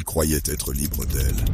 croyait être libre d'elle.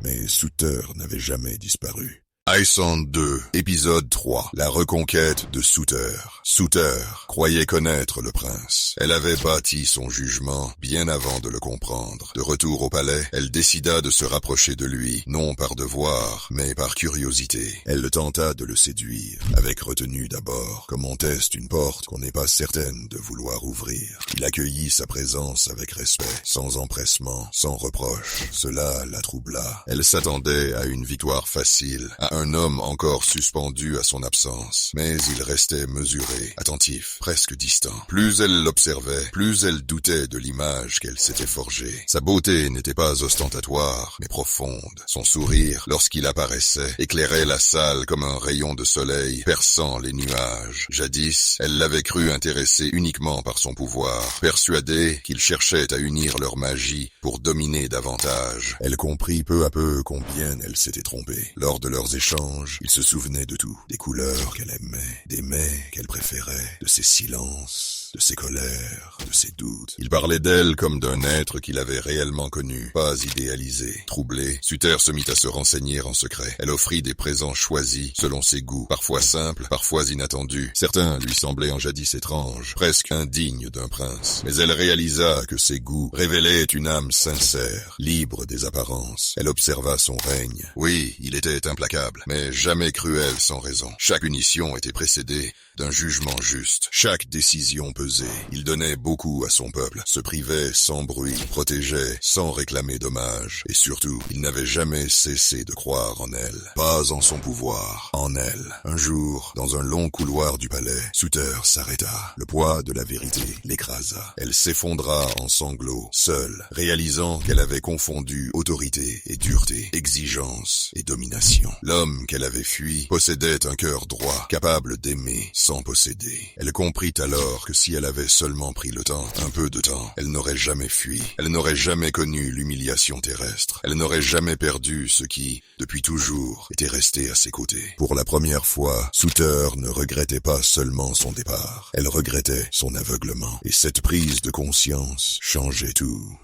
Mais Souter n'avait jamais disparu. Iceland 2, épisode 3, la reconquête de Souter. Souter croyait connaître le prince. Elle avait bâti son jugement bien avant de le comprendre. De retour au palais, elle décida de se rapprocher de lui, non par devoir, mais par curiosité. Elle le tenta de le séduire, avec retenue d'abord, comme on teste une porte qu'on n'est pas certaine de vouloir ouvrir. Il accueillit sa présence avec respect, sans empressement, sans reproche. Cela la troubla. Elle s'attendait à une victoire facile, à un homme encore suspendu à son absence, mais il restait mesuré, attentif, presque distant. Plus elle l'observait, plus elle doutait de l'image qu'elle s'était forgée. Sa beauté n'était pas ostentatoire, mais profonde. Son sourire, lorsqu'il apparaissait, éclairait la salle comme un rayon de soleil perçant les nuages. Jadis, elle l'avait cru intéressé uniquement par son pouvoir, persuadée qu'il cherchait à unir leur magie pour dominer davantage. Elle comprit peu à peu combien elle s'était trompée. Lors de leurs échanges, il se souvenait de tout, des couleurs qu'elle aimait, des mets qu'elle préférait, de ses silences, de ses colères, de ses doutes. Il parlait d'elle comme d'un être qu'il avait réellement connu, pas idéalisé. Troublé, Souter se mit à se renseigner en secret. Elle offrit des présents choisis selon ses goûts, parfois simples, parfois inattendus. Certains lui semblaient en jadis étranges, presque indignes d'un prince. Mais elle réalisa que ses goûts révélaient une âme sincère, libre des apparences. Elle observa son règne. Oui, il était implacable, mais jamais cruel sans raison. Chaque punition était précédée d'un jugement juste. Chaque décision pesait. Il donnait beaucoup à son peuple, se privait sans bruit, protégeait sans réclamer dommage. Et surtout, il n'avait jamais cessé de croire en elle. Pas en son pouvoir, en elle. Un jour, dans un long couloir du palais, Souter s'arrêta. Le poids de la vérité l'écrasa. Elle s'effondra en sanglots, seule, réalisant qu'elle avait confondu autorité et dureté, exigence et domination. L'homme qu'elle avait fui possédait un cœur droit, capable d'aimer sans posséder. Elle comprit alors que si elle avait seulement pris le temps, un peu de temps, elle n'aurait jamais fui. Elle n'aurait jamais connu l'humiliation terrestre. Elle n'aurait jamais perdu ce qui, depuis toujours, était resté à ses côtés. Pour la première fois, Souter ne regrettait pas seulement son départ. Elle regrettait son aveuglement. Et cette prise de conscience changeait tout.